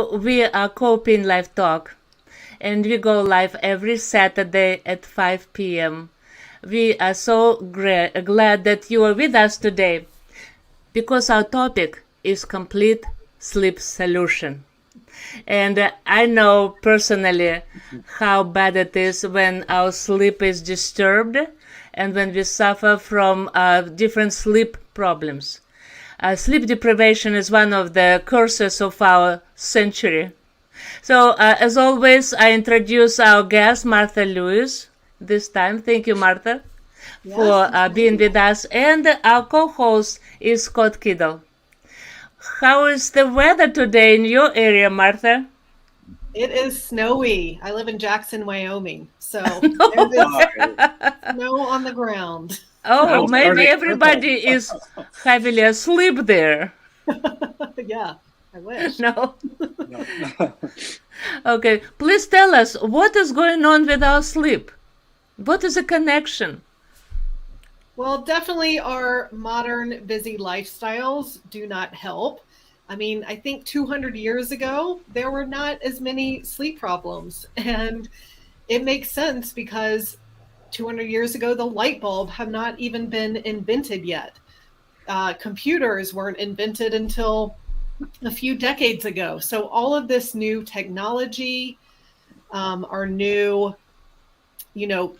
So we are Coping Live Talk, and we go live every Saturday at 5 p.m. We are so glad that you are with us today because our topic is complete sleep solution. And I know personally how bad it is when our sleep is disturbed and when we suffer from different sleep problems. Sleep deprivation is one of the curses of our century. So, as always, I introduce our guest, Martha Lewis, this time. Thank you, Martha, for being with us. And our co-host is Scott Kiddle. How is the weather today in your area, Martha? It is snowy. I live in Jackson, Wyoming, so there's snow on the ground. Oh, maybe everybody is heavily asleep there. Yeah, I wish. No? Okay, please tell us what is going on with our sleep. What is the connection? Well, definitely our modern busy lifestyles do not help. I mean, I think 200 years ago, there were not as many sleep problems. And it makes sense because 200 years ago, the light bulb had not even been invented yet. Computers weren't invented until a few decades ago. So all of this new technology, our new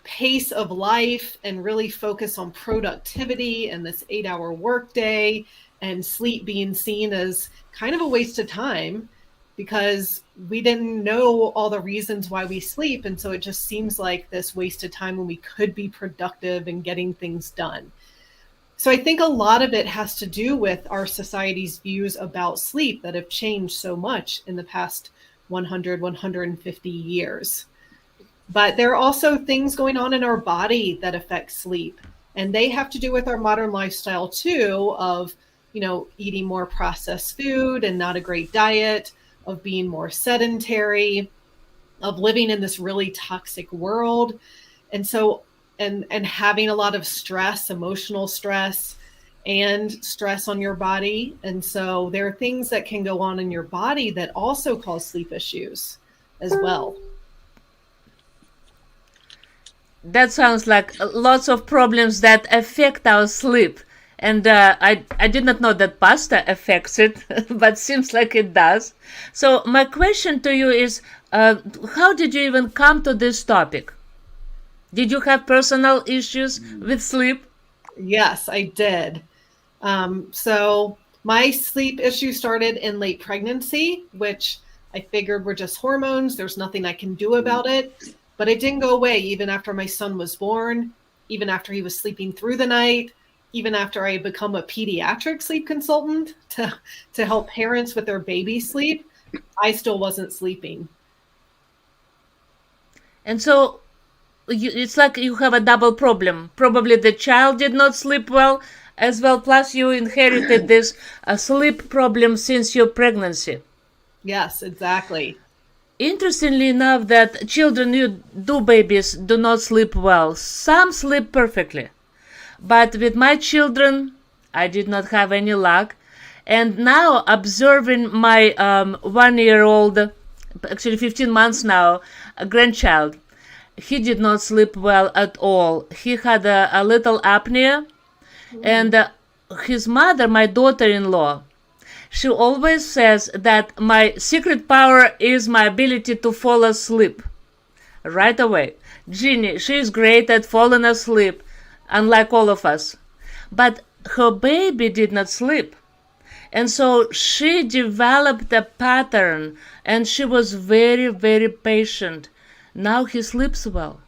pace of life, and really focus on productivity and this 8-hour workday, and sleep being seen as kind of a waste of time because we didn't know all the reasons why we sleep. And so it just seems like this waste of time when we could be productive and getting things done. So I think a lot of it has to do with our society's views about sleep that have changed so much in the past 100, 150 years. But there are also things going on in our body that affect sleep. And they have to do with our modern lifestyle too, of, eating more processed food and not a great diet, of being more sedentary, of living in this really toxic world. And so, and having a lot of stress, emotional stress, and stress on your body. And so there are things that can go on in your body that also cause sleep issues as well. That sounds like lots of problems that affect our sleep. And I did not know that pasta affects it, but seems like it does. So my question to you is, how did you even come to this topic? Did you have personal issues with sleep? Yes, I did. So my sleep issue started in late pregnancy, which I figured were just hormones. There's nothing I can do about it. But it didn't go away even after my son was born, even after he was sleeping through the night, even after I had become a pediatric sleep consultant to help parents with their baby sleep. I still wasn't sleeping. And so it's like you have a double problem. Probably the child did not sleep well as well, plus you inherited this sleep problem since your pregnancy. Yes, exactly. Interestingly enough, that babies do not sleep well. Some sleep perfectly. But with my children, I did not have any luck. And now observing my 1-year-old, actually 15 months now, a grandchild, he did not sleep well at all. He had a little apnea. And his mother, my daughter-in-law, she always says that my secret power is my ability to fall asleep right away. Ginny, she is great at falling asleep, unlike all of us. But her baby did not sleep. And so she developed a pattern, and she was very, very patient. Now he sleeps well.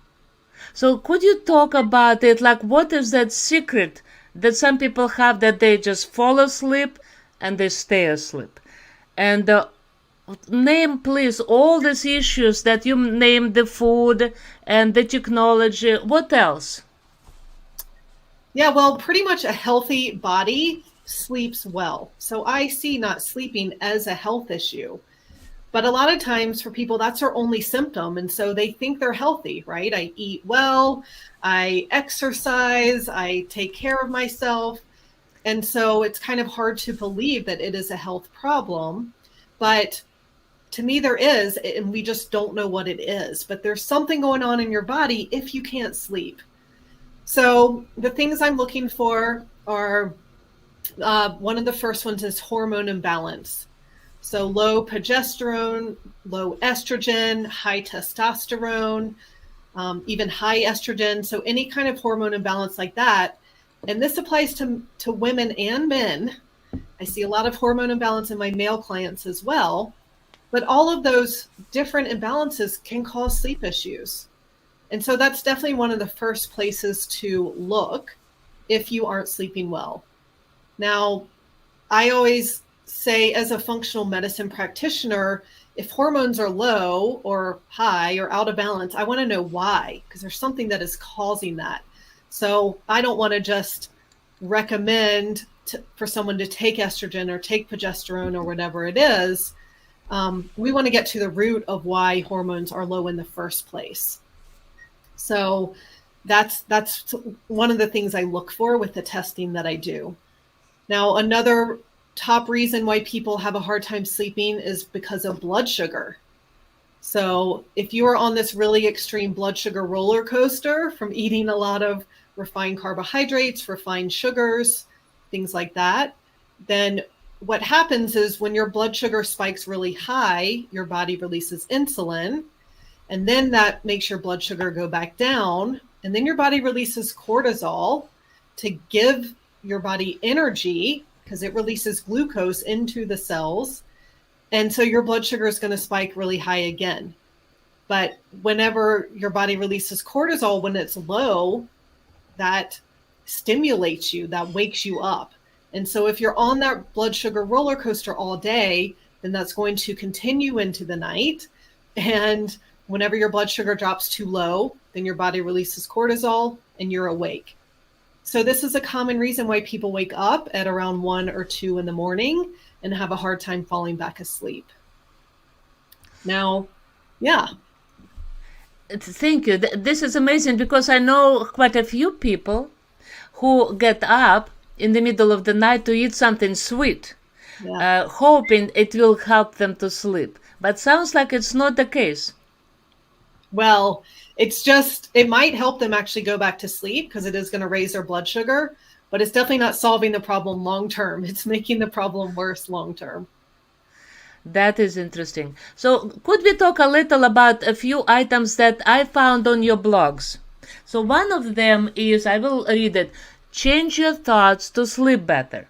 So could you talk about it? Like, what is that secret that some people have, that they just fall asleep and they stay asleep? And name, please, all these issues that you named, the food and the technology. What else? Yeah, well, pretty much a healthy body sleeps well. So I see not sleeping as a health issue. But a lot of times for people, that's their only symptom. And so they think they're healthy, right? I eat well, I exercise, I take care of myself. And so it's kind of hard to believe that it is a health problem. But to me, there is, and we just don't know what it is. But there's something going on in your body if you can't sleep. So the things I'm looking for are, one of the first ones is hormone imbalance. So low progesterone, low estrogen, high testosterone, even high estrogen. So any kind of hormone imbalance like that. And this applies to women and men. I see a lot of hormone imbalance in my male clients as well. But all of those different imbalances can cause sleep issues. And so that's definitely one of the first places to look if you aren't sleeping well. Now, I always say, as a functional medicine practitioner, if hormones are low or high or out of balance, I want to know why, because there's something that is causing that. So I don't want to just recommend for someone to take estrogen or take progesterone or whatever it is. We want to get to the root of why hormones are low in the first place. So that's one of the things I look for with the testing that I do. Now, another top reason why people have a hard time sleeping is because of blood sugar. So if you are on this really extreme blood sugar roller coaster from eating a lot of refined carbohydrates, refined sugars, things like that, then what happens is when your blood sugar spikes really high, your body releases insulin, and then that makes your blood sugar go back down, and then your body releases cortisol to give your body energy, because it releases glucose into the cells. And so your blood sugar is going to spike really high again. But whenever your body releases cortisol, when it's low, that stimulates you, that wakes you up. And so if you're on that blood sugar roller coaster all day, then that's going to continue into the night. And whenever your blood sugar drops too low, then your body releases cortisol and you're awake. So this is a common reason why people wake up at around 1 or 2 in the morning and have a hard time falling back asleep. Now, yeah. Thank you. This is amazing, because I know quite a few people who get up in the middle of the night to eat something sweet, hoping it will help them to sleep. But sounds like it's not the case. Well, it might help them actually go back to sleep, because it is going to raise their blood sugar, but it's definitely not solving the problem long term. It's making the problem worse long term. That is interesting. So could we talk a little about a few items that I found on your blogs? So one of them is, I will read it, change your thoughts to sleep better.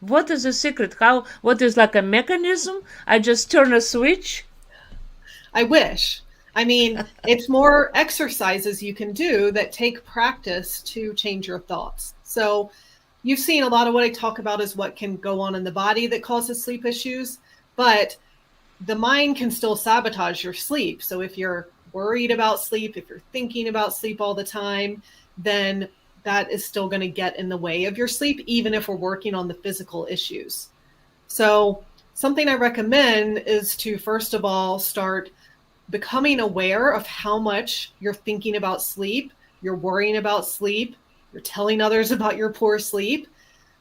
What is the secret? What is like a mechanism? I just turn a switch? I wish. I mean, it's more exercises you can do that take practice to change your thoughts. So you've seen a lot of what I talk about is what can go on in the body that causes sleep issues, but the mind can still sabotage your sleep. So if you're worried about sleep, if you're thinking about sleep all the time, then that is still going to get in the way of your sleep, even if we're working on the physical issues. So something I recommend is to, first of all, start becoming aware of how much you're thinking about sleep, you're worrying about sleep, you're telling others about your poor sleep.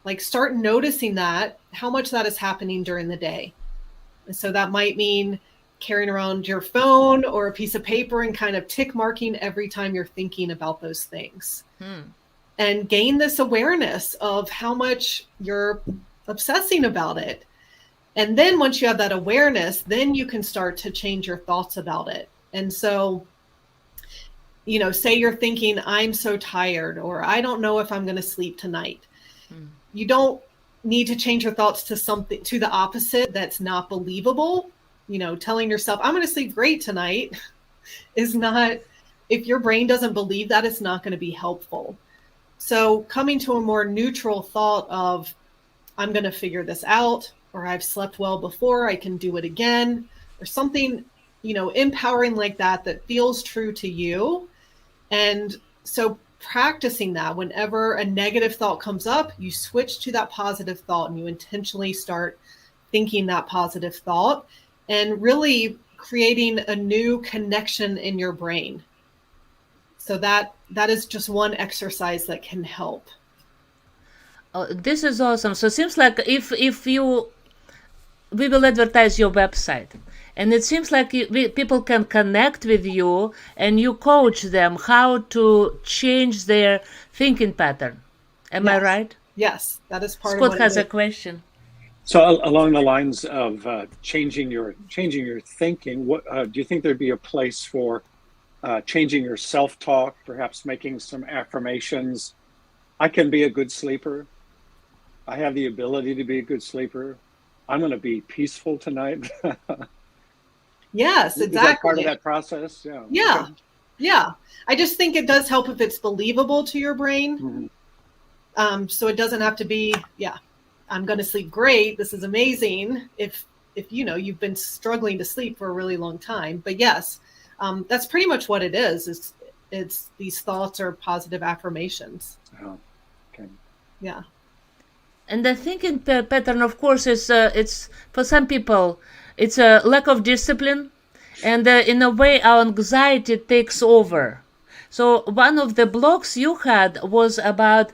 Like, start noticing that, how much that is happening during the day. And so that might mean carrying around your phone or a piece of paper and kind of tick marking every time you're thinking about those things. And gain this awareness of how much you're obsessing about it. And then once you have that awareness, then you can start to change your thoughts about it. And so, say you're thinking, I'm so tired, or I don't know if I'm going to sleep tonight. You don't need to change your thoughts to the opposite that's not believable. Telling yourself, I'm going to sleep great tonight is not, if your brain doesn't believe that, it's not going to be helpful. So coming to a more neutral thought of, I'm going to figure this out, or I've slept well before, I can do it again, or something, empowering like that feels true to you. And so practicing that, whenever a negative thought comes up, you switch to that positive thought and you intentionally start thinking that positive thought and really creating a new connection in your brain. So that is just one exercise that can help. This is awesome. So it seems like if you we will advertise your website. And it seems like people can connect with you and you coach them how to change their thinking pattern. Am I right? Yes, that is part of Scott what has it a is. question. So along the lines of changing your thinking, what do you think there'd be a place for changing your self-talk, perhaps making some affirmations? I can be a good sleeper. I have the ability to be a good sleeper. I'm going to be peaceful tonight. Yes, exactly. Is that part of that process? Yeah. Yeah. Okay. Yeah. I just think it does help if it's believable to your brain. Mm-hmm. So it doesn't have to be, I'm going to sleep great. This is amazing. If you've been struggling to sleep for a really long time. But yes, that's pretty much what it is. It's these thoughts or positive affirmations. Oh, okay. Yeah. And the thinking pattern, of course, is it's for some people, it's a lack of discipline, and in a way, our anxiety takes over. So one of the blocks you had was about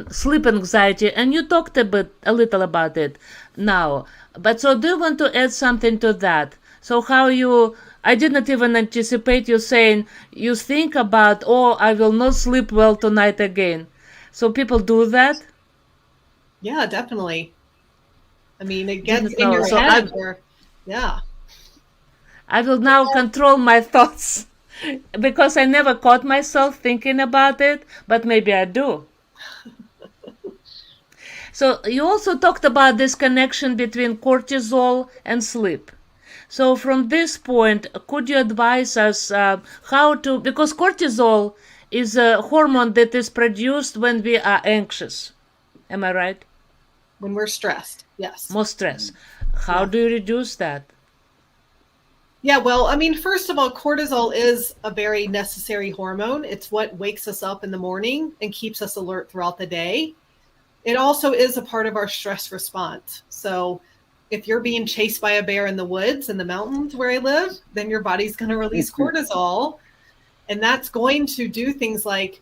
sleep anxiety, and you talked a little about it now. But so do you want to add something to that? So I didn't even anticipate you saying you think about, I will not sleep well tonight again. So people do that? Yeah, definitely. I mean, it gets Didn't in know. your So head. Yeah. I will now control my thoughts because I never caught myself thinking about it, but maybe I do. So you also talked about this connection between cortisol and sleep. So from this point, could you advise us how to, because cortisol is a hormone that is produced when we are anxious. Am I right? When we're stressed, yes. More stress. How do you reduce that? Yeah, well, I mean, first of all, cortisol is a very necessary hormone. It's what wakes us up in the morning and keeps us alert throughout the day. It also is a part of our stress response. So if you're being chased by a bear in the woods, in the mountains where I live, then your body's going to release cortisol. And that's going to do things like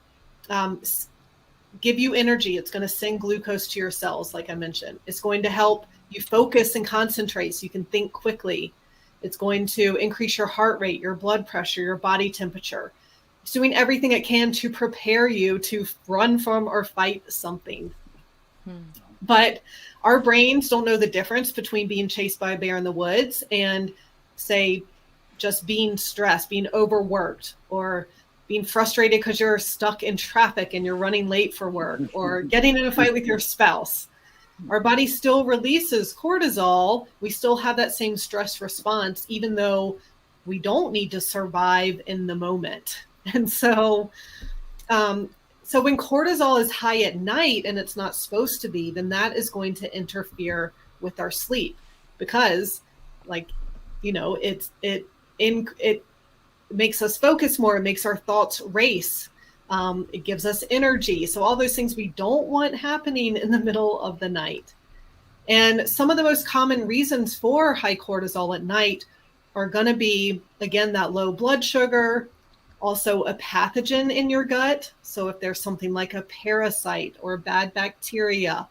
give you energy. It's going to send glucose to your cells, like I mentioned. It's going to help you focus and concentrate so you can think quickly. It's going to increase your heart rate, your blood pressure, your body temperature. It's doing everything it can to prepare you to run from or fight something. But our brains don't know the difference between being chased by a bear in the woods and, say, just being stressed, being overworked, or being frustrated because you're stuck in traffic and you're running late for work, or getting in a fight with your spouse. Our body still releases cortisol. We still have that same stress response, even though we don't need to survive in the moment. And so when cortisol is high at night and it's not supposed to be, then that is going to interfere with our sleep because, it makes us focus more. It makes our thoughts race. It gives us energy. So all those things we don't want happening in the middle of the night. And some of the most common reasons for high cortisol at night are going to be, again, that low blood sugar, also a pathogen in your gut. So if there's something like a parasite or bad bacteria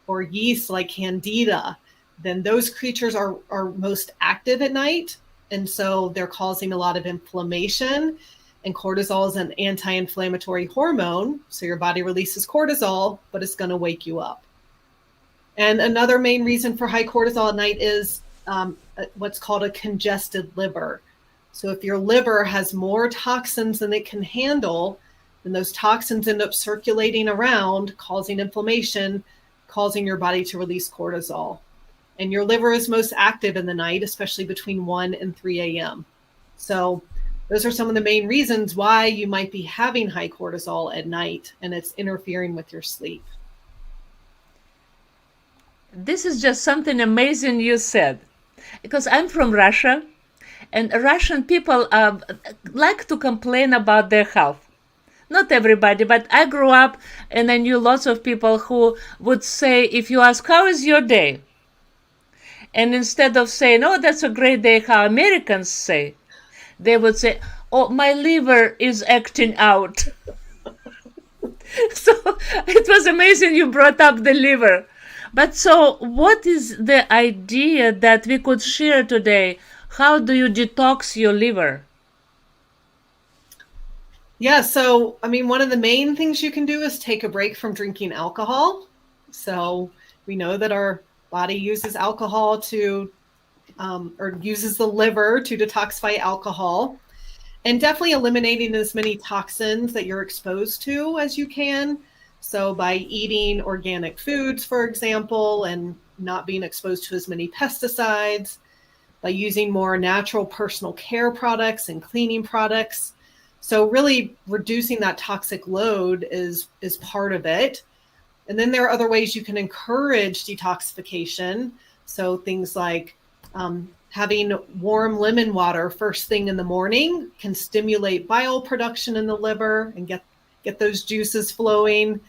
or yeast like Candida, then those creatures are most active at night. And so they're causing a lot of inflammation. And cortisol is an anti-inflammatory hormone. So your body releases cortisol, but it's going to wake you up. And another main reason for high cortisol at night is what's called a congested liver. So if your liver has more toxins than it can handle, then those toxins end up circulating around, causing inflammation, causing your body to release cortisol. And your liver is most active in the night, especially between 1 and 3 a.m. So those are some of the main reasons why you might be having high cortisol at night, and it's interfering with your sleep. This is just something amazing you said, because I'm from Russia, and Russian people like to complain about their health. Not everybody, but I grew up and I knew lots of people who would say, if you ask, how is your day? And instead of saying, oh, that's a great day, how Americans say, they would say, oh, my liver is acting out. So it was amazing you brought up the liver. But so, what is the idea that we could share today? How do you detox your liver? Yeah, so I mean, one of the main things you can do is take a break from drinking alcohol. So we know that our body uses alcohol to, or uses the liver to detoxify alcohol, and definitely eliminating as many toxins that you're exposed to as you can. So by eating organic foods, for example, and not being exposed to as many pesticides, by using more natural personal care products and cleaning products. So really reducing that toxic load is part of it. And then there are other ways you can encourage detoxification. So things like having warm lemon water first thing in the morning can stimulate bile production in the liver and get those juices flowing.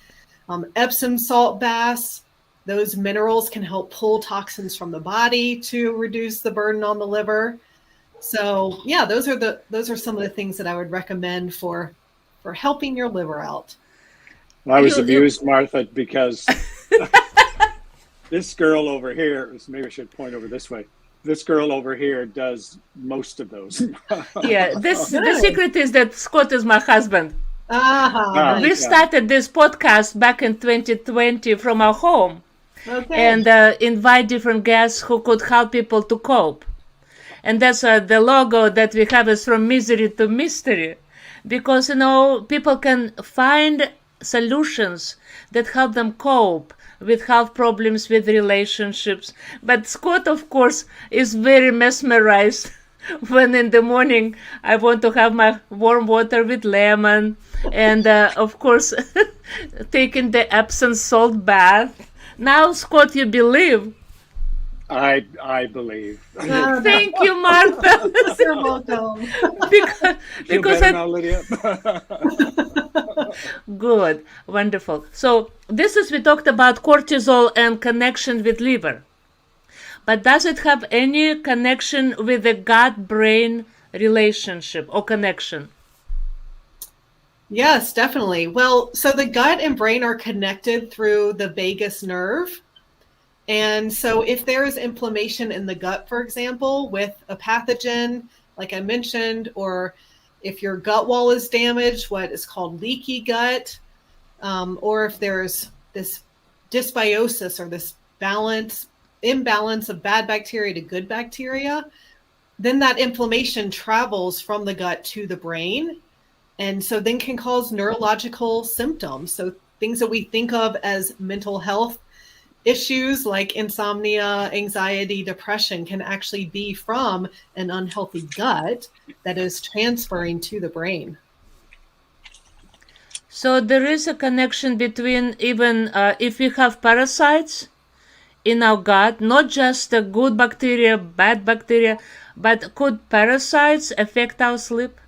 Epsom salt baths, those minerals can help pull toxins from the body to reduce the burden on the liver. So yeah, those are some of the things that I would recommend for helping your liver out. Well, I was amused, Martha, because this girl over here, maybe I should point over this way. This girl over here does most of those. Yeah, the secret is that Scott is my husband. Uh-huh. We started this podcast back in 2020 from our home, Okay. and invite different guests who could help people to cope. And that's the logo that we have is from misery to mystery, because people can find solutions that help them cope with health problems, with relationships. But Scott, of course, is very mesmerized when in the morning I want to have my warm water with lemon, and of course taking the Epsom salt bath. Now, Scott, you believe? I believe. Thank you, Martha. You're welcome. because now, Lydia. Good, wonderful. So we talked about cortisol and connection with liver. But does it have any connection with the gut-brain relationship or connection? Yes, definitely. Well, so the gut and brain are connected through the vagus nerve. And so if there is inflammation in the gut, for example, with a pathogen, like I mentioned, or if your gut wall is damaged, what is called leaky gut, or if there's this dysbiosis or this imbalance of bad bacteria to good bacteria, then that inflammation travels from the gut to the brain. And so then can cause neurological symptoms. So things that we think of as mental health issues like insomnia, anxiety, depression can actually be from an unhealthy gut that is transferring to the brain. So there is a connection between even if we have parasites in our gut, not just the good bacteria, bad bacteria, but could parasites affect our sleep?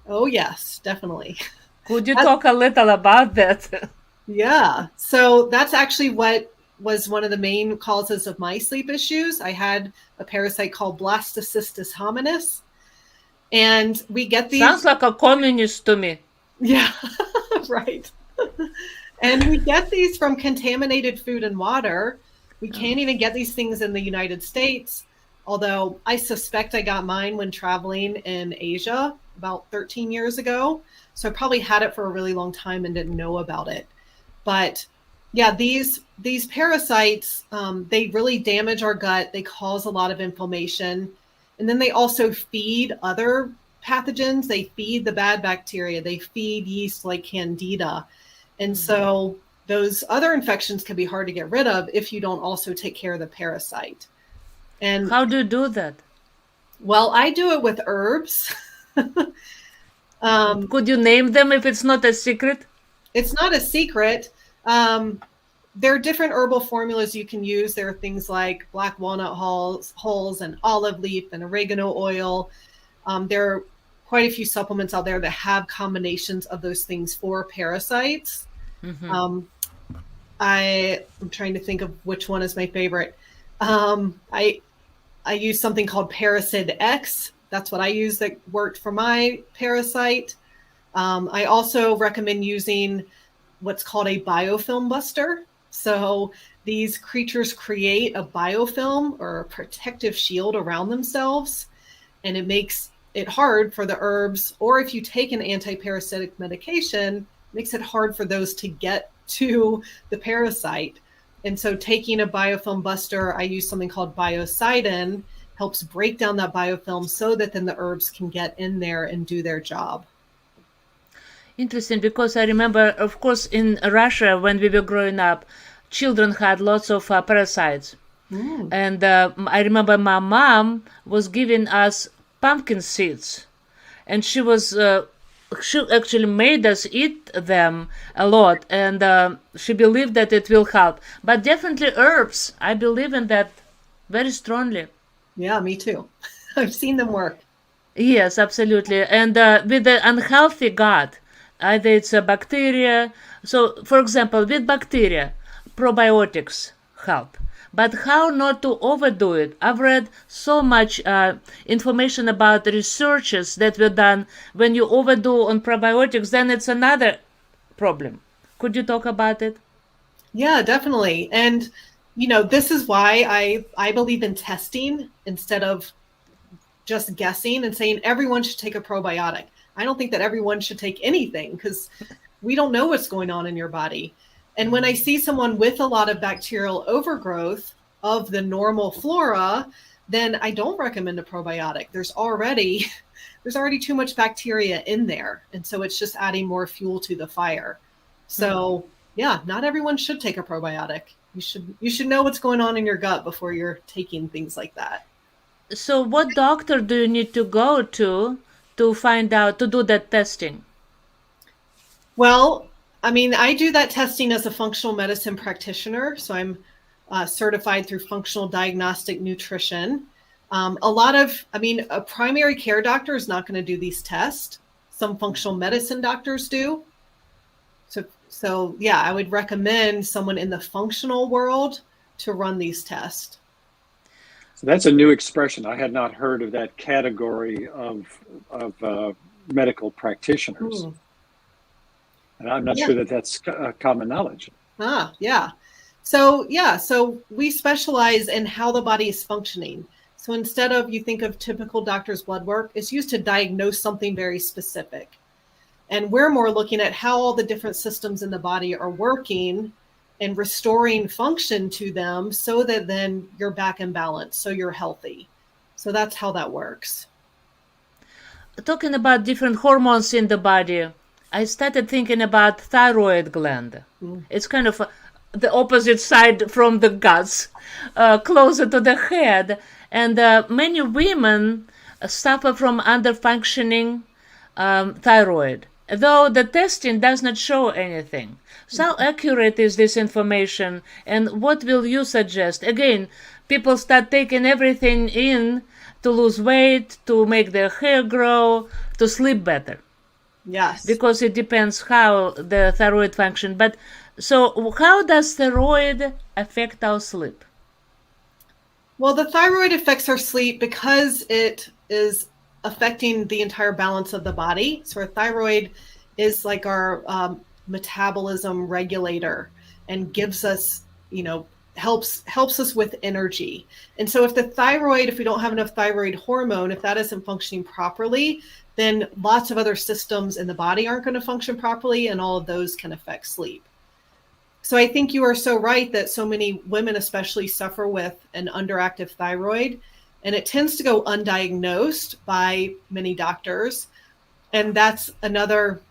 Oh, yes, definitely. Could you talk a little about that? Yeah. So that's actually what was one of the main causes of my sleep issues. I had a parasite called Blastocystis hominis. And we get these. Sounds like a communist to me. Yeah, right. And we get these from contaminated food and water. We can't even get these things in the United States, although I suspect I got mine when traveling in Asia about 13 years ago. So I probably had it for a really long time and didn't know about it. But yeah, these parasites, they really damage our gut. They cause a lot of inflammation. And then they also feed other pathogens. They feed the bad bacteria. They feed yeast like Candida. And so those other infections can be hard to get rid of if you don't also take care of the parasite. And how do you do that? Well, I do it with herbs. Could you name them if it's not a secret? It's not a secret. There are different herbal formulas you can use. There are things like black walnut hulls and olive leaf and oregano oil. There are quite a few supplements out there that have combinations of those things for parasites. Mm-hmm. I'm trying to think of which one is my favorite. I use something called Parasite X. That's what I use that worked for my parasite. I also recommend using what's called a Biofilm Buster. So these creatures create a biofilm or a protective shield around themselves, and it makes it hard for the herbs, or if you take an anti-parasitic medication, it makes it hard for those to get to the parasite. And so taking a biofilm buster, I use something called biocidin, helps break down that biofilm so that then the herbs can get in there and do their job. Interesting, because I remember, of course, in Russia, when we were growing up, children had lots of parasites. And I remember my mom was giving us pumpkin seeds, and she actually made us eat them a lot, and she believed that it will help. But definitely herbs, I believe in that very strongly. Yeah, me too. I've seen them work. Yes, absolutely. And with the unhealthy gut, either it's a bacteria. So, for example, with bacteria, probiotics help. But how not to overdo it? I've read so much information about researches that were done. When you overdo on probiotics, then it's another problem. Could you talk about it? Yeah, definitely. And, this is why I believe in testing instead of just guessing and saying everyone should take a probiotic. I don't think that everyone should take anything because we don't know what's going on in your body. And when I see someone with a lot of bacterial overgrowth of the normal flora, then I don't recommend a probiotic. There's already too much bacteria in there. And so it's just adding more fuel to the fire. So yeah, not everyone should take a probiotic. You should know what's going on in your gut before you're taking things like that. So what doctor do you need to go to find out, to do that testing? Well, I do that testing as a functional medicine practitioner. So I'm certified through functional diagnostic nutrition. A primary care doctor is not going to do these tests. Some functional medicine doctors do. So yeah, I would recommend someone in the functional world to run these tests. So that's a new expression. I had not heard of that category of medical practitioners. And I'm not sure that that's common knowledge. Yeah. So we specialize in how the body is functioning. So instead of, you think of typical doctor's blood work, it's used to diagnose something very specific. And we're more looking at how all the different systems in the body are working and restoring function to them so that then you're back in balance, so you're healthy. So that's how that works. Talking about different hormones in the body, I started thinking about thyroid gland. It's kind of the opposite side from the guts, closer to the head. And many women suffer from underfunctioning thyroid, though the testing does not show anything. So how accurate is this information, and what will you suggest? Again, people start taking everything in to lose weight, to make their hair grow, to sleep better. Yes. Because it depends how the thyroid function. But so how does thyroid affect our sleep? Well, the thyroid affects our sleep because it is affecting the entire balance of the body. So our thyroid is like our metabolism regulator and gives us, helps us with energy. And so if we don't have enough thyroid hormone, if that isn't functioning properly, then lots of other systems in the body aren't going to function properly, and all of those can affect sleep. So I think you are so right that so many women especially suffer with an underactive thyroid, and it tends to go undiagnosed by many doctors. And that's another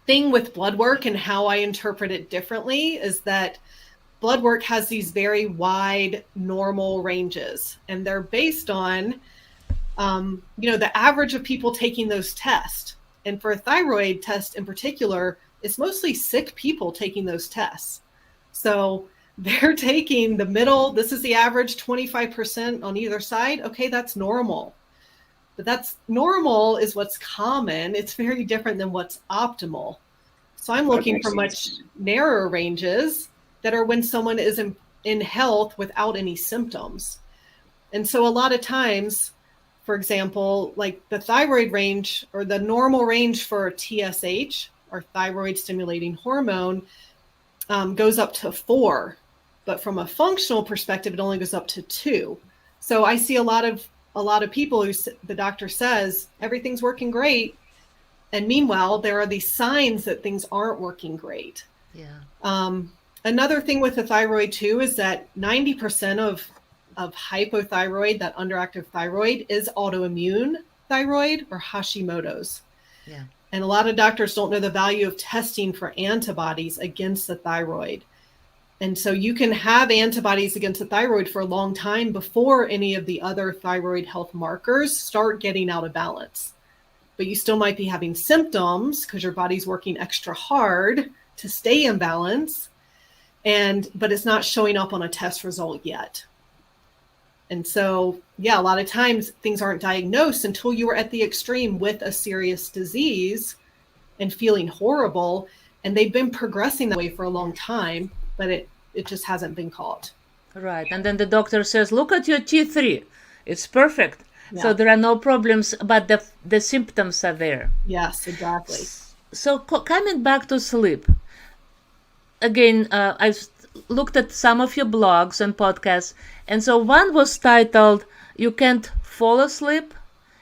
thing with blood work, and how I interpret it differently is that blood work has these very wide normal ranges, and they're based on the average of people taking those tests. And for a thyroid test in particular, it's mostly sick people taking those tests. So they're taking the middle. This is the average, 25% on either side. Okay, that's normal. But that's normal is what's common. It's very different than what's optimal. So I'm looking for much narrower ranges that are when someone is in health without any symptoms. And so a lot of times, for example, like the thyroid range or the normal range for TSH, or thyroid stimulating hormone, goes up to 4, but from a functional perspective, it only goes up to 2. So I see a lot of people who the doctor says everything's working great, and meanwhile there are these signs that things aren't working great. Yeah. Another thing with the thyroid too is that 90% of hypothyroid, that underactive thyroid, is autoimmune thyroid or Hashimoto's. Yeah. And a lot of doctors don't know the value of testing for antibodies against the thyroid. And so you can have antibodies against the thyroid for a long time before any of the other thyroid health markers start getting out of balance. But you still might be having symptoms because your body's working extra hard to stay in balance, but it's not showing up on a test result yet. And so, yeah, a lot of times things aren't diagnosed until you are at the extreme with a serious disease and feeling horrible. And they've been progressing that way for a long time, but it just hasn't been caught. Right. And then the doctor says, look at your T3. It's perfect. Yeah. So there are no problems, but the symptoms are there. Yes, exactly. So coming back to sleep, again, I've looked at some of your blogs and podcasts, and so one was titled, You Can't Fall Asleep,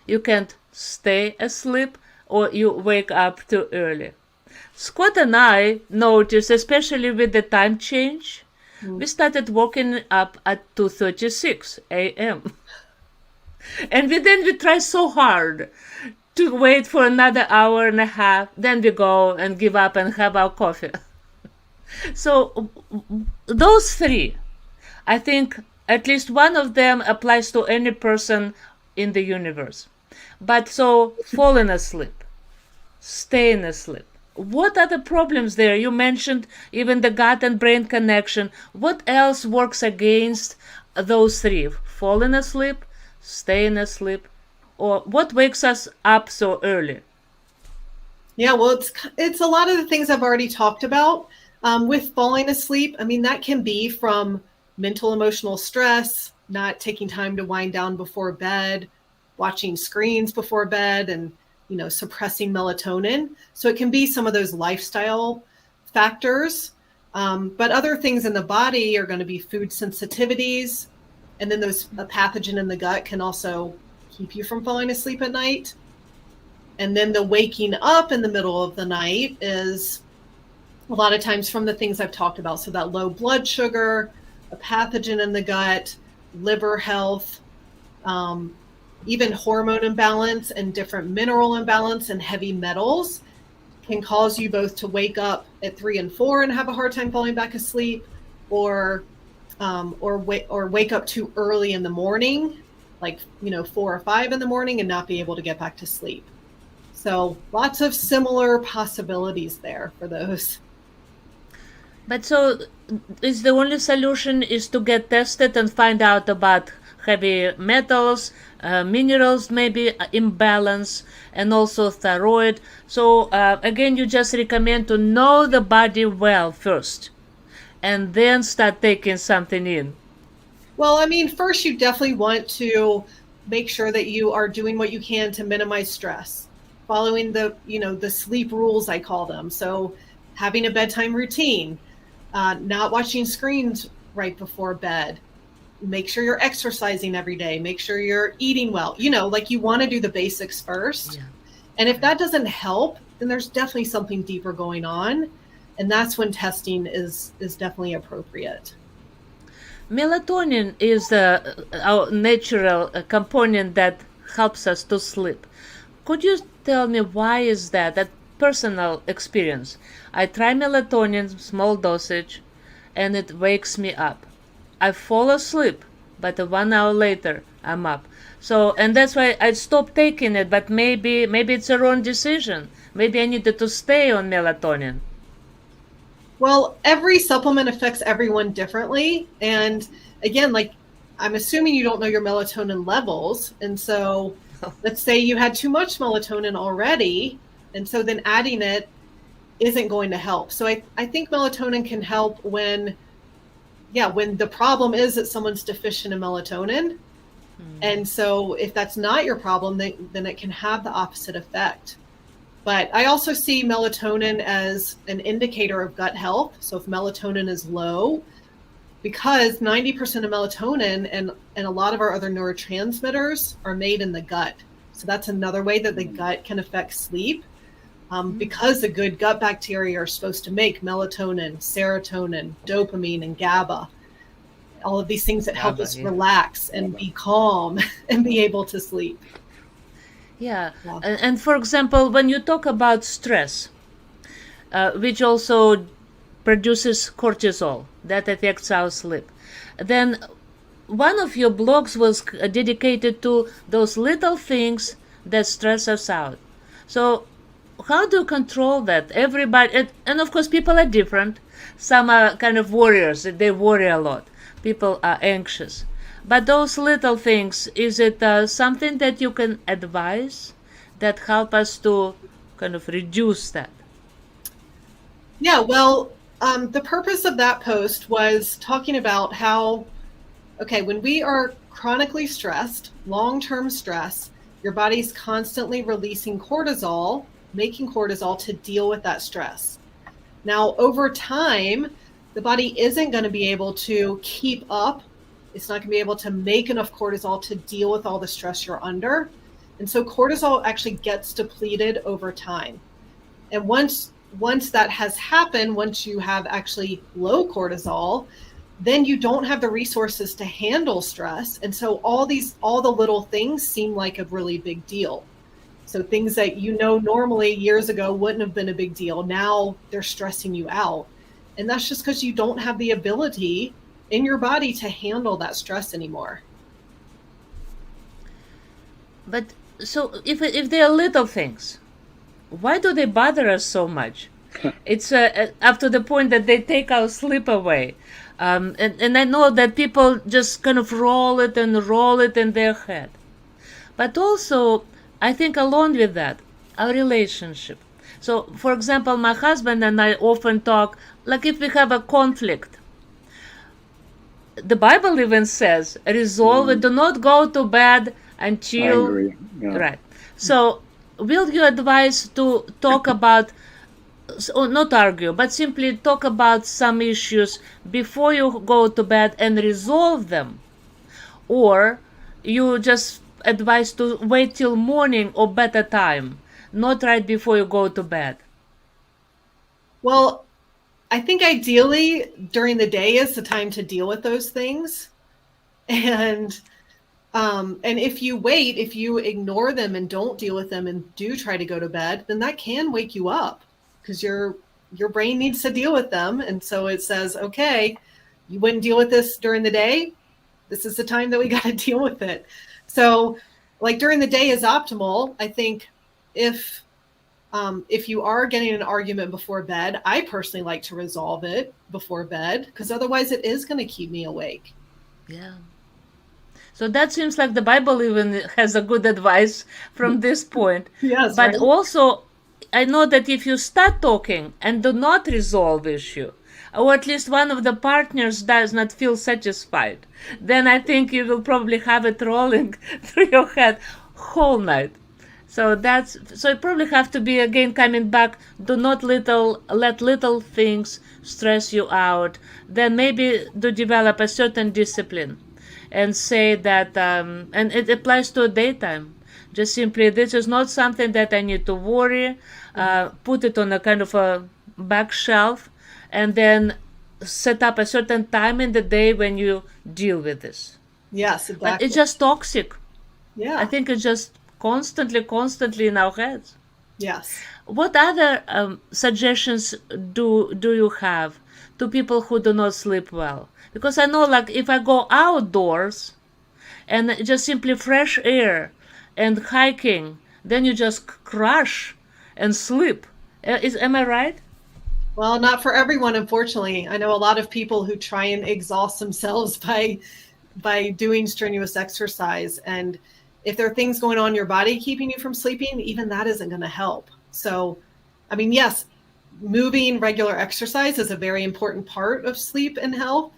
You Can't Stay Asleep, or You Wake Up Too Early. Scott and I noticed, especially with the time change, we started waking up at 2:36 a.m. And we try so hard to wait for another hour and a half. Then we go and give up and have our coffee. So those 3, I think at least one of them applies to any person in the universe. But so falling asleep, staying asleep. What are the problems there? You mentioned even the gut and brain connection. What else works against those 3? Falling asleep, staying asleep, or what wakes us up so early? Yeah, well, it's a lot of the things I've already talked about. With falling asleep, I mean, that can be from mental, emotional stress, not taking time to wind down before bed, watching screens before bed, and suppressing melatonin. So it can be some of those lifestyle factors. But other things in the body are going to be food sensitivities. And then a pathogen in the gut can also keep you from falling asleep at night. And then the waking up in the middle of the night is a lot of times from the things I've talked about. So that low blood sugar, a pathogen in the gut, liver health, even hormone imbalance and different mineral imbalance and heavy metals can cause you both to wake up at 3 and 4 and have a hard time falling back asleep, or wake up too early in the morning, like 4 or 5 in the morning, and not be able to get back to sleep. So lots of similar possibilities there for those. But so is the only solution is to get tested and find out about heavy metals, minerals, maybe imbalance, and also thyroid. So again, you just recommend to know the body well first, and then start taking something in. Well, I mean, first you definitely want to make sure that you are doing what you can to minimize stress, following the sleep rules, I call them. So having a bedtime routine, not watching screens right before bed, make sure you're exercising every day, make sure you're eating well, like you want to do the basics first. Yeah. And if that doesn't help, then there's definitely something deeper going on. And that's when testing is definitely appropriate. Melatonin is our natural component that helps us to sleep. Could you tell me why is that personal experience? I try melatonin, small dosage, and it wakes me up. I fall asleep, but 1 hour later, I'm up. So, and that's why I stopped taking it, but maybe it's a wrong decision. Maybe I needed to stay on melatonin. Well, every supplement affects everyone differently. And again, like, I'm assuming you don't know your melatonin levels. And so let's say you had too much melatonin already, and so then adding it isn't going to help. So I think melatonin can help when the problem is that someone's deficient in melatonin. And so if that's not your problem, then it can have the opposite effect. But I also see melatonin as an indicator of gut health. So if melatonin is low, because 90% of melatonin and a lot of our other neurotransmitters are made in the gut. So that's another way that the gut can affect sleep. Because the good gut bacteria are supposed to make melatonin, serotonin, dopamine, and GABA, all of these things that help us relax and be calm and be able to sleep. Yeah. And for example, when you talk about stress, which also produces cortisol that affects our sleep, then one of your blogs was dedicated to those little things that stress us out. So how do you control that? Everybody, and of course people are different. Some are kind of warriors, they worry a lot. People are anxious. But those little things, is it something that you can advise that help us to kind of reduce that? Yeah, well, the purpose of that post was talking about how, okay, when we are chronically stressed, long-term stress, your body's constantly releasing cortisol, making cortisol to deal with that stress. Now, over time, the body isn't going to be able to keep up. It's not going to be able to make enough cortisol to deal with all the stress you're under. And so cortisol actually gets depleted over time. And once that has happened, once you have actually low cortisol, then you don't have the resources to handle stress. And so all the little things seem like a really big deal. So things that normally years ago wouldn't have been a big deal, now they're stressing you out. And that's just because you don't have the ability in your body to handle that stress anymore. But so if they are little things, why do they bother us so much? It's up to the point that they take our sleep away. And I know that people just kind of roll it in their head. But also, I think along with that, our relationship. So, for example, my husband and I often talk, like if we have a conflict. The Bible even says, resolve it, do not go to bed until... Angry. Yeah. Right. So, will you advise to talk about, not argue, but simply talk about some issues before you go to bed and resolve them? Or you just advise to wait till morning or better time, not right before you go to bed? Well, I think ideally during the day is the time to deal with those things. And if you wait, if you ignore them and don't deal with them and do try to go to bed, then that can wake you up because your brain needs to deal with them. And so it says, okay, you wouldn't deal with this during the day. This is the time that we got to deal with it. So like during the day is optimal. I think if you are getting an argument before bed, I personally like to resolve it before bed because otherwise it is going to keep me awake. Yeah. So that seems like the Bible even has a good advice from this point. Yes, but right? Also, I know that if you start talking and do not resolve issue, or at least one of the partners does not feel satisfied, then I think you will probably have it rolling through your head whole night. So you probably have to be again coming back. Do not let little things stress you out. Then maybe to develop a certain discipline, and say that, and it applies to daytime. Just simply, this is not something that I need to worry. Put it on a kind of a back shelf, and then set up a certain time in the day when you deal with this. Yes, exactly. But it's just toxic. Yeah. I think it's just constantly in our heads. Yes. What other suggestions do you have to people who do not sleep well? Because I know, like, if I go outdoors and just simply fresh air and hiking, then you just crash and sleep. Am I right? Well, not for everyone, unfortunately. I know a lot of people who try and exhaust themselves by doing strenuous exercise. And if there are things going on in your body keeping you from sleeping, even that isn't going to help. So, I mean, yes, moving, regular exercise is a very important part of sleep and health.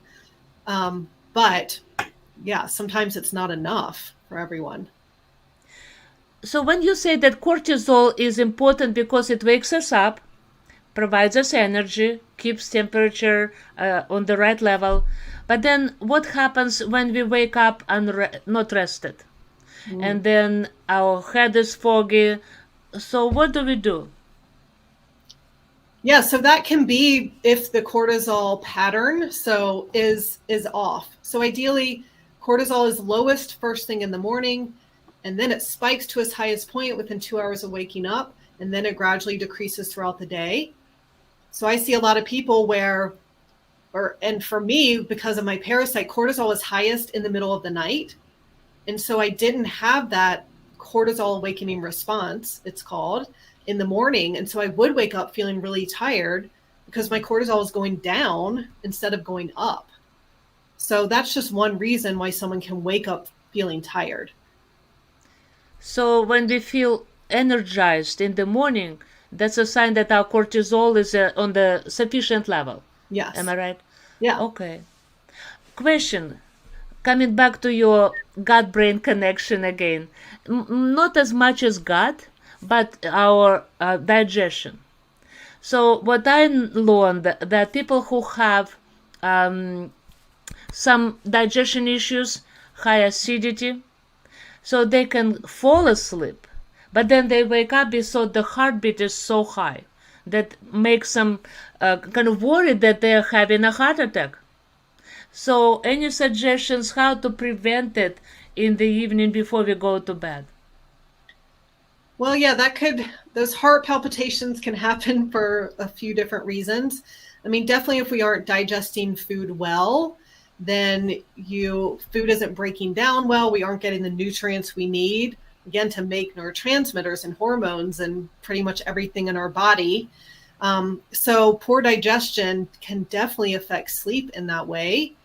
But yeah, sometimes it's not enough for everyone. So when you say that cortisol is important because it wakes us up, provides us energy, keeps temperature on the right level, but then what happens when we wake up not rested? And then our head is foggy. So what do we do? Yeah, so that can be if the cortisol pattern is off. So ideally, cortisol is lowest first thing in the morning, and then it spikes to its highest point within 2 hours of waking up, and then it gradually decreases throughout the day. So I see a lot of people and for me, because of my parasite, cortisol is highest in the middle of the night. And so I didn't have that cortisol awakening response, it's called, in the morning. And so I would wake up feeling really tired because my cortisol is going down instead of going up. So that's just one reason why someone can wake up feeling tired. So when we feel energized in the morning, that's a sign that our cortisol is on the sufficient level. Yes. Am I right? Yeah. Okay. Question. Coming back to your gut-brain connection again. Not as much as gut, but our digestion. So what I learned that people who have some digestion issues, high acidity, so they can fall asleep, but then they wake up so the heartbeat is so high that makes them kind of worried that they're having a heart attack. So any suggestions how to prevent it in the evening before we go to bed? Well, yeah, those heart palpitations can happen for a few different reasons. I mean, definitely if we aren't digesting food well, then food isn't breaking down well. We aren't getting the nutrients we need, again, to make neurotransmitters and hormones and pretty much everything in our body. So poor digestion can definitely affect sleep in that way.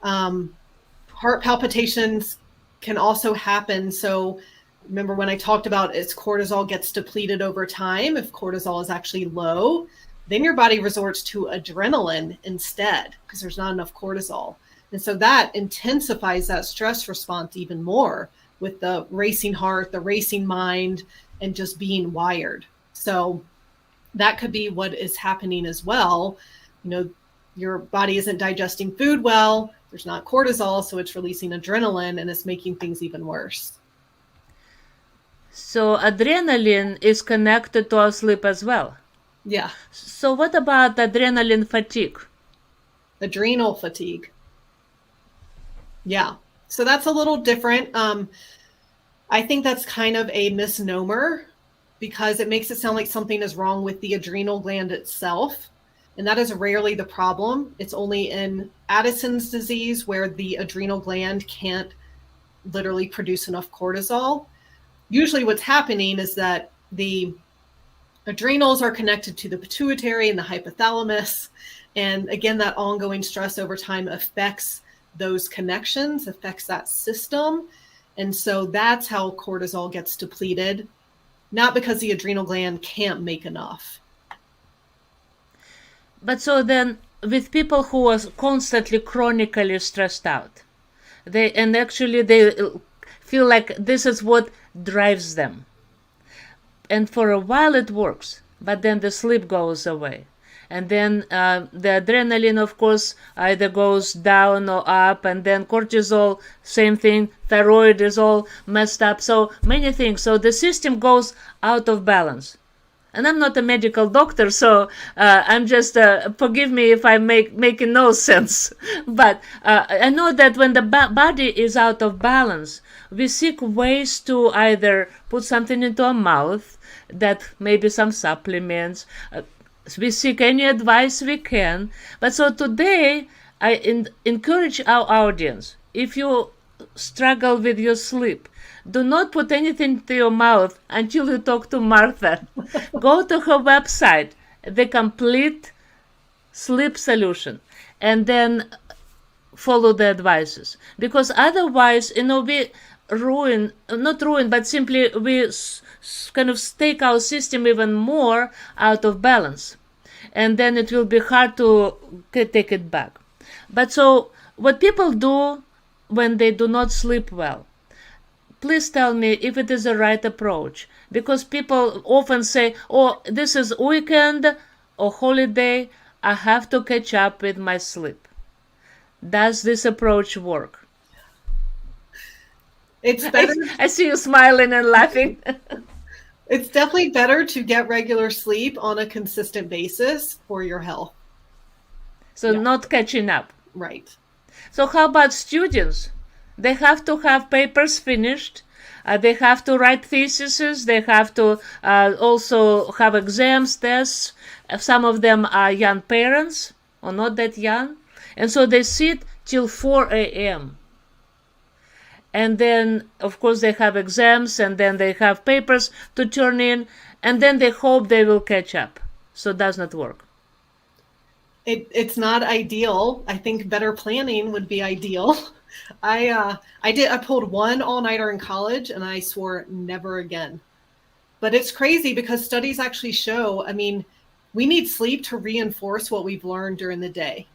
Heart palpitations can also happen. So remember when I talked about as cortisol gets depleted over time, if cortisol is actually low, then your body resorts to adrenaline instead because there's not enough cortisol. And so that intensifies that stress response even more with the racing heart, the racing mind, and just being wired. So that could be what is happening as well. Your body isn't digesting food well. There's not cortisol, so it's releasing adrenaline and it's making things even worse. So adrenaline is connected to our sleep as well. Yeah. So what about adrenaline fatigue? Adrenal fatigue. Yeah. So that's a little different. I think that's kind of a misnomer because it makes it sound like something is wrong with the adrenal gland itself. And that is rarely the problem. It's only in Addison's disease where the adrenal gland can't literally produce enough cortisol. Usually what's happening is that the adrenals are connected to the pituitary and the hypothalamus. And again, that ongoing stress over time affects those connections, affects that system. And so that's how cortisol gets depleted, not because the adrenal gland can't make enough. But so then with people who are constantly chronically stressed out, they feel like this is what drives them. And for a while it works, but then the sleep goes away. And then the adrenaline, of course, either goes down or up, and then cortisol, same thing, thyroid is all messed up, so many things. So the system goes out of balance. And I'm not a medical doctor, so I'm just, forgive me if I'm making no sense. But I know that when the body is out of balance, we seek ways to either put something into our mouth, that maybe some supplements, we seek any advice we can. But so today, I encourage our audience, if you struggle with your sleep, do not put anything to your mouth until you talk to Martha. Go to her website, The Complete Sleep Solution, and then follow the advices. Because otherwise, we simply we kind of stake our system even more out of balance. And then it will be hard to take it back. But so what people do when they do not sleep well, please tell me if it is the right approach, because people often say, oh, this is weekend or holiday, I have to catch up with my sleep. Does this approach work? It's better. I see you smiling and laughing. It's definitely better to get regular sleep on a consistent basis for your health. So not catching up. Right. So how about students? They have to have papers finished. They have to write theses. They have to also have exams, tests. Some of them are young parents or not that young. And so they sit till 4 a.m. And then, of course, they have exams, and then they have papers to turn in, and then they hope they will catch up. So it does not work. It's not ideal. I think better planning would be ideal. I pulled one all-nighter in college, and I swore never again. But it's crazy because studies actually show, I mean, we need sleep to reinforce what we've learned during the day.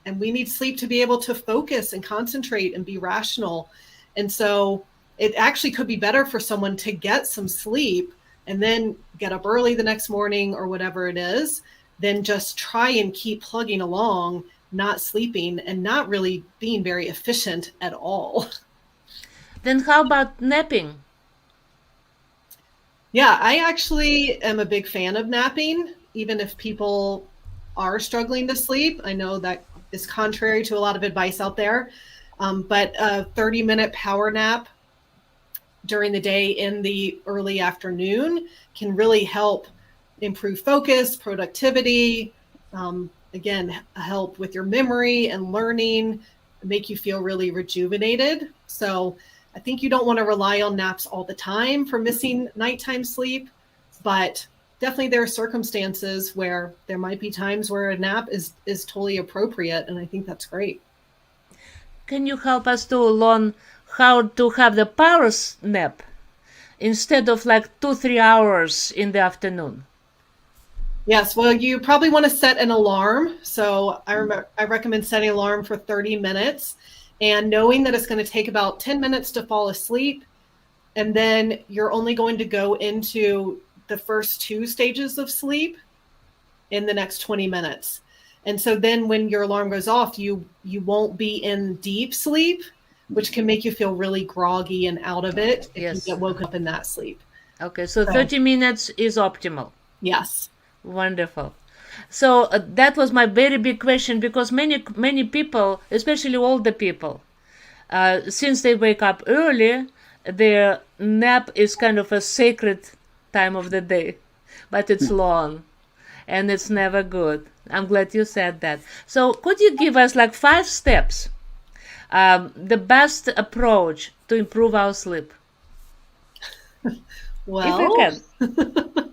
And we need sleep to be able to focus and concentrate and be rational. And so it actually could be better for someone to get some sleep and then get up early the next morning or whatever it is, than just try and keep plugging along, not sleeping and not really being very efficient at all. Then how about napping? Yeah, I actually am a big fan of napping, even if people are struggling to sleep. I know that is contrary to a lot of advice out there. But a 30-minute power nap during the day in the early afternoon can really help improve focus, productivity, again, help with your memory and learning, make you feel really rejuvenated. So I think you don't want to rely on naps all the time for missing nighttime sleep, but definitely there are circumstances where there might be times where a nap is totally appropriate, and I think that's great. Can you help us to learn how to have the power nap instead of like 2-3 hours in the afternoon? Yes, well, you probably want to set an alarm. So I recommend setting an alarm for 30 minutes and knowing that it's going to take about 10 minutes to fall asleep. And then you're only going to go into the first 2 stages of sleep in the next 20 minutes. And so then when your alarm goes off, you won't be in deep sleep, which can make you feel really groggy and out of it if you get woken up in that sleep. Okay, so 30 minutes is optimal. Yes. Wonderful. So that was my very big question, because many people, especially older people, since they wake up early, their nap is kind of a sacred time of the day, but it's long and it's never good. I'm glad you said that. So could you give us like 5 steps, the best approach to improve our sleep? Well, if you can.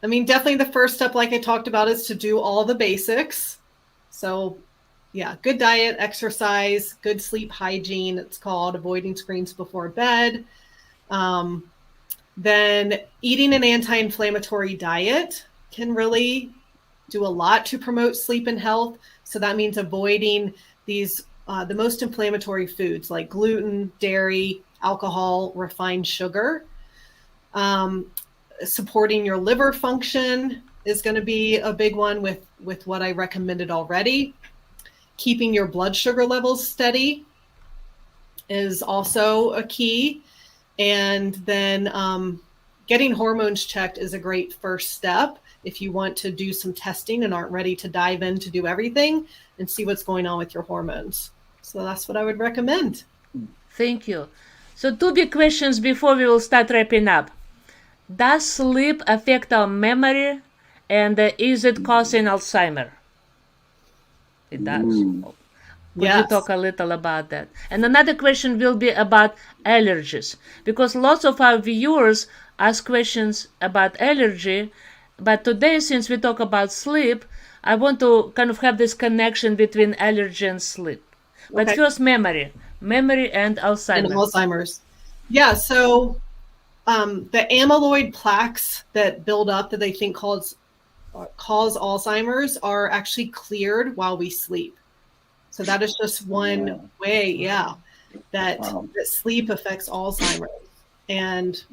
I mean, definitely the first step, like I talked about, is to do all the basics. So yeah, good diet, exercise, good sleep hygiene, it's called, avoiding screens before bed. Then eating an anti-inflammatory diet can really do a lot to promote sleep and health. So that means avoiding these, the most inflammatory foods like gluten, dairy, alcohol, refined sugar. Supporting your liver function is going to be a big one with what I recommended already. Keeping your blood sugar levels steady is also a key. And then getting hormones checked is a great first step if you want to do some testing and aren't ready to dive in to do everything and see what's going on with your hormones. So that's what I would recommend. Thank you. So 2 big questions before we will start wrapping up. Does sleep affect our memory, and is it causing Alzheimer? It does. Could you talk a little about that? And another question will be about allergies, because lots of our viewers ask questions about allergy. But today, since we talk about sleep, I want to kind of have this connection between allergy and sleep. But first, memory and Alzheimer's. And Alzheimer's. Yeah, so the amyloid plaques that build up that they think cause Alzheimer's are actually cleared while we sleep. So that is just one way, that, Wow. that sleep affects Alzheimer's,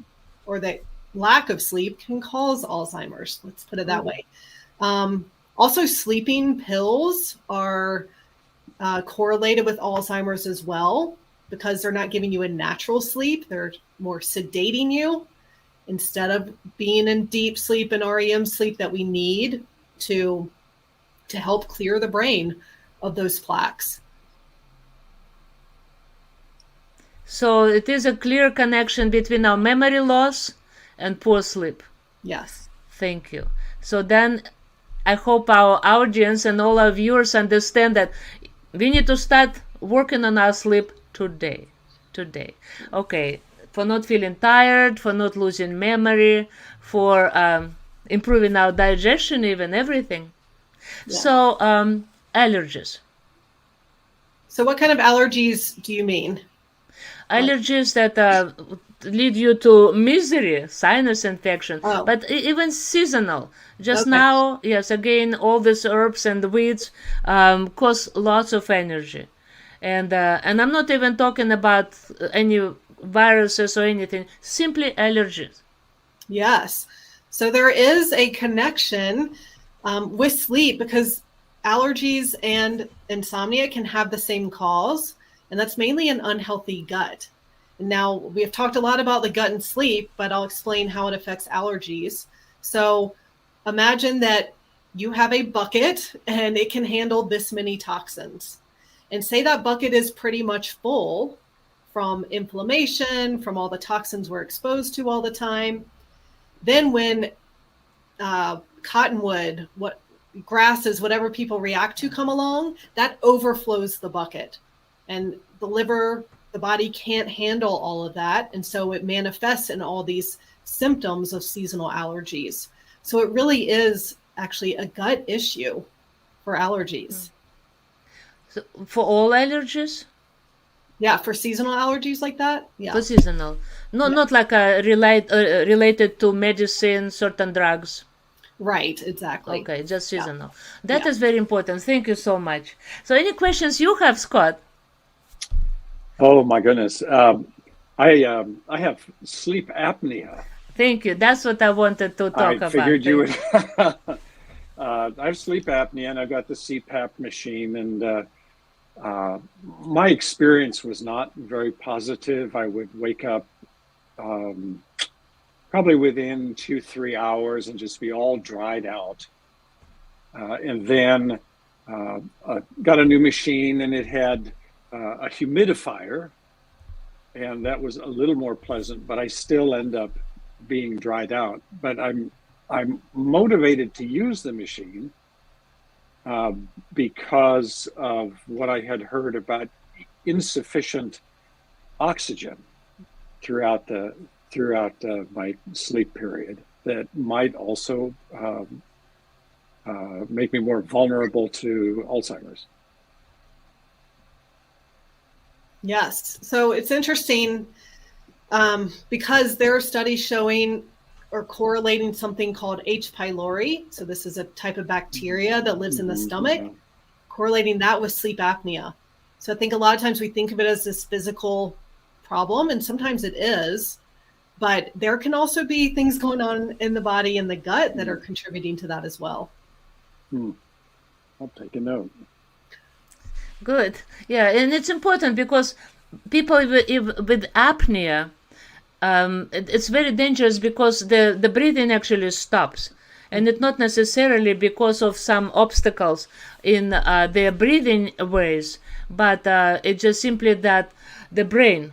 or that lack of sleep can cause Alzheimer's. Let's put it that way. Also, sleeping pills are correlated with Alzheimer's as well, because they're not giving you a natural sleep. They're more sedating you instead of being in deep sleep and REM sleep that we need to help clear the brain of those plaques. So it is a clear connection between our memory loss and poor sleep. Yes. Thank you. So then I hope our audience and all our viewers understand that we need to start working on our sleep today. Okay. For not feeling tired, for not losing memory, for improving our digestion, even everything. Yeah. So allergies. So what kind of allergies do you mean? Allergies that lead you to misery, sinus infection, but even seasonal. Just now, yes, again, all these herbs and weeds cause lots of energy. And I'm not even talking about any viruses or anything, simply allergies. Yes. So there is a connection with sleep, because allergies and insomnia can have the same cause, and that's mainly an unhealthy gut. And now we have talked a lot about the gut and sleep, but I'll explain how it affects allergies. So imagine that you have a bucket and it can handle this many toxins. And say that bucket is pretty much full from inflammation, from all the toxins we're exposed to all the time. Then when cottonwood, grasses, whatever people react to come along, that overflows the bucket. And the liver, the body can't handle all of that. And so it manifests in all these symptoms of seasonal allergies. So it really is actually a gut issue for allergies. So for all allergies? Yeah, for seasonal allergies like that? Yeah. For seasonal. No, yeah. Not like related to medicine, certain drugs. Right, exactly. Okay, just seasonal. Yeah. That is very important. Thank you so much. So any questions you have, Scott? Oh my goodness. I have sleep apnea. Thank you. That's what I wanted to talk about. I figured you would. I have sleep apnea, and I've got the CPAP machine, and my experience was not very positive. I would wake up probably within 2-3 hours and just be all dried out. And then got a new machine, and it had a humidifier, and that was a little more pleasant, but I still end up being dried out. But I'm motivated to use the machine because of what I had heard about insufficient oxygen throughout my sleep period that might also make me more vulnerable to Alzheimer's. Yes. So it's interesting because there are studies showing or correlating something called H. pylori. So this is a type of bacteria that lives in the stomach, correlating that with sleep apnea. So I think a lot of times we think of it as this physical problem, and sometimes it is, but there can also be things going on in the body and the gut that are contributing to that as well. I'll take a note. Good. Yeah, and it's important because people with apnea, it's very dangerous because the breathing actually stops. And it's not necessarily because of some obstacles in their breathing ways, but it's just simply that the brain,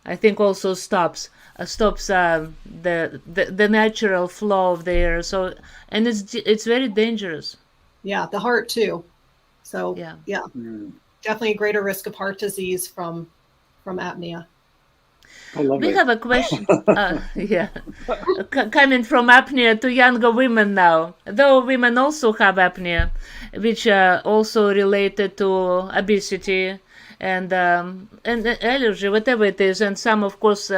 I think, also stops the natural flow of the air. So, and it's very dangerous. Yeah, the heart too. So yeah. Definitely a greater risk of heart disease from apnea. We have a question. Coming from apnea to younger women now. Though women also have apnea, which are also related to obesity and allergy, whatever it is, and some, of course,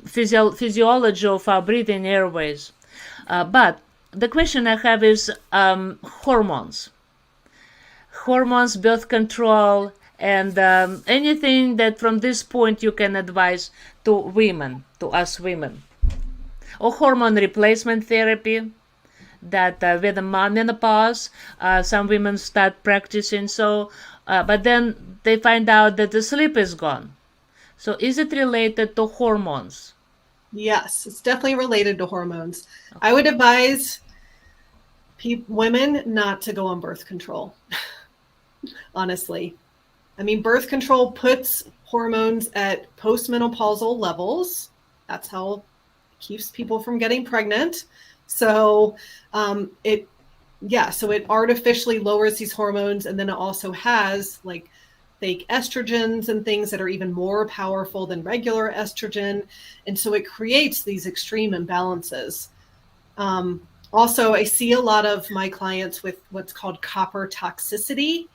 physiology of our breathing airways. But the question I have is hormones. Hormones, birth control, And anything that from this point you can advise to women, to us women. Or hormone replacement therapy that with the menopause, some women start practicing. So, but then they find out that the sleep is gone. So is it related to hormones? Yes, it's definitely related to hormones. I would advise women not to go on birth control, honestly. I mean, birth control puts hormones at postmenopausal levels. That's how it keeps people from getting pregnant. So it artificially lowers these hormones, and then it also has like fake estrogens and things that are even more powerful than regular estrogen. And so it creates these extreme imbalances. Also, I see a lot of my clients with what's called copper toxicity.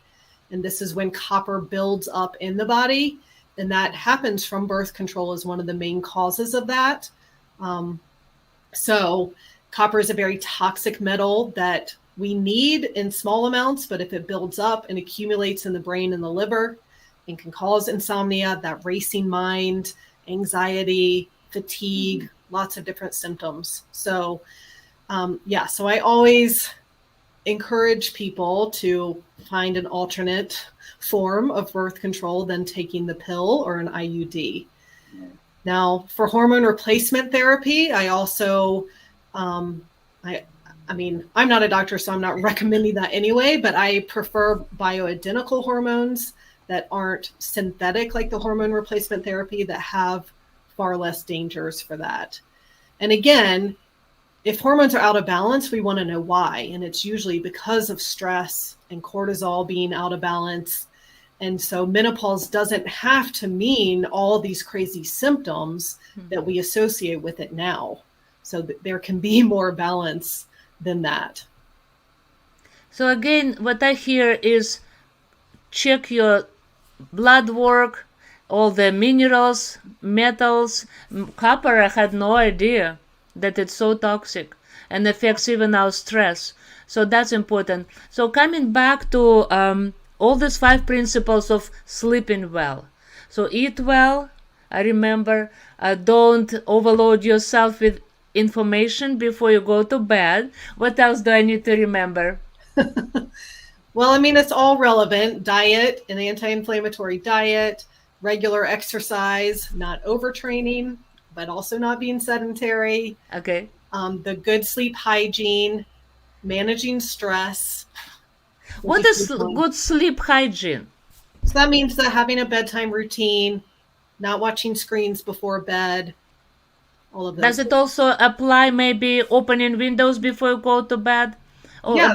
And this is when copper builds up in the body. And that happens from birth control as one of the main causes of that. So copper is a very toxic metal that we need in small amounts, but if it builds up and accumulates in the brain and the liver, it can cause insomnia, that racing mind, anxiety, fatigue, lots of different symptoms. So, so I always encourage people to find an alternate form of birth control than taking the pill or an IUD. Now, for hormone replacement therapy, I also, I mean, I'm not a doctor, so I'm not recommending that anyway, but I prefer bioidentical hormones that aren't synthetic like the hormone replacement therapy, that have far less dangers for that. And again, if hormones are out of balance, we want to know why. And it's usually because of stress and cortisol being out of balance. And so menopause doesn't have to mean all these crazy symptoms that we associate with it now. So there can be more balance than that. So again, what I hear is check your blood work, all the minerals, metals. Copper, I had no idea that it's so toxic and affects even our stress. So that's important. So coming back to all these 5 principles of sleeping well. So eat well. I remember, don't overload yourself with information before you go to bed. What else do I need to remember? Well, I mean, it's all relevant. Diet, an anti-inflammatory diet, regular exercise, not overtraining, but also not being sedentary. Okay. The good sleep hygiene, managing stress. What is good sleep hygiene? So that means that having a bedtime routine, not watching screens before bed, all of those. Does it also apply maybe opening windows before you go to bed? Or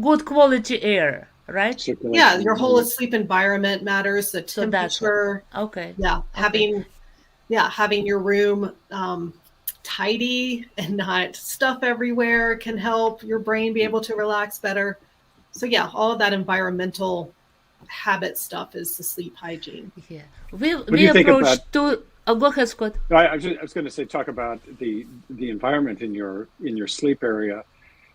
good quality air, right? Yeah, your whole sleep environment matters, the temperature. Okay. Yeah, having your room tidy and not stuff everywhere can help your brain be able to relax better. So yeah, all of that environmental habit stuff is the sleep hygiene. Yeah, we approach to. Oh, go ahead, Scott. I was going to say, talk about the environment in your sleep area.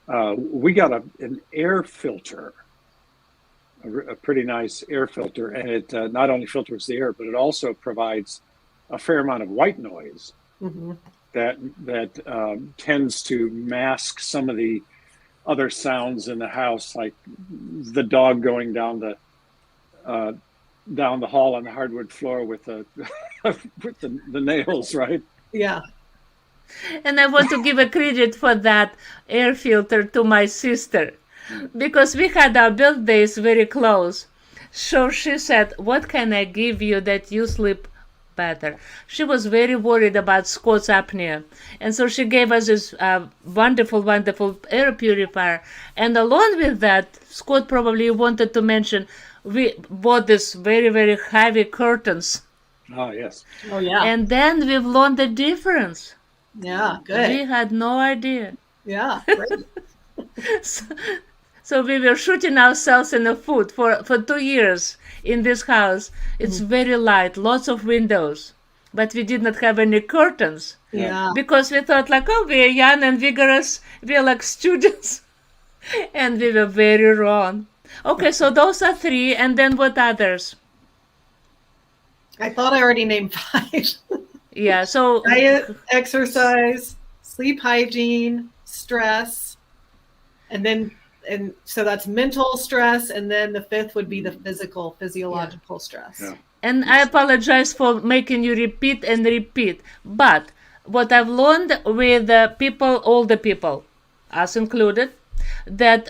We got an air filter, a pretty nice air filter, and it not only filters the air, but it also provides a fair amount of white noise that tends to mask some of the other sounds in the house, like the dog going down the hall on the hardwood floor with the with the nails, right? Yeah. And I want to give a credit for that air filter to my sister, because we had our birthdays very close. So she said, "What can I give you that you sleep better?" She was very worried about Scott's apnea. And so she gave us this wonderful, wonderful air purifier. And along with that, Scott probably wanted to mention, we bought this very, very heavy curtains. Oh, yes. Oh, yeah. And then we've learned the difference. Yeah, good. We had no idea. Yeah, great. So we were shooting ourselves in the foot for 2 years in this house. It's very light, lots of windows, but we did not have any curtains. Yeah. Because we thought like, oh, we're young and vigorous. We're like students. And we were very wrong. Okay, so those are 3. And then what others? I thought I already named 5. Yeah, so Diet, exercise, sleep hygiene, stress, and so that's mental stress, and then the 5th would be the physiological stress. Yeah. and I apologize for making you repeat and repeat. But what I've learned with people, older people, us included, that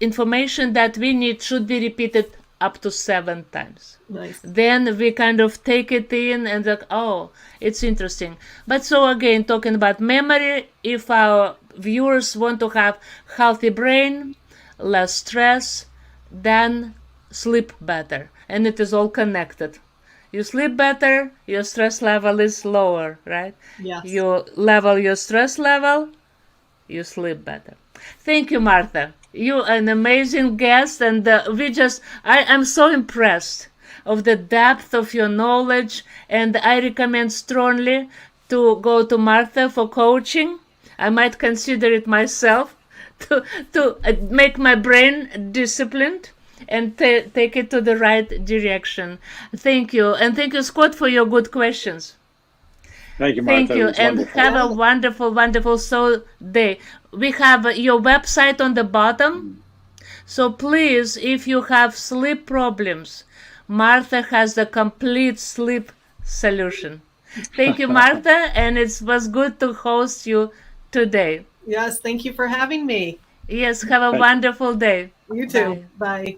information that we need should be repeated up to 7 times. Nice. Then we kind of take it in and like, oh, it's interesting. But so again, talking about memory, if our viewers want to have healthy brain, less stress, then sleep better. And it is all connected. You sleep better, your stress level is lower, right? Yes. You level your stress level, you sleep better. Thank you, Martha. You are an amazing guest, and I am so impressed of the depth of your knowledge, and I recommend strongly to go to Martha for coaching. I might consider it myself to make my brain disciplined and take it to the right direction. Thank you, and thank you, Scott, for your good questions. Thank you, Martha. Thank you, It was and wonderful. have a wonderful, wonderful day. We have your website on the bottom. So please, if you have sleep problems, Martha has the complete sleep solution. Thank you, Martha, and it was good to host you today. Yes, thank you for having me. Yes, have a Bye. wonderful day. You too. Bye.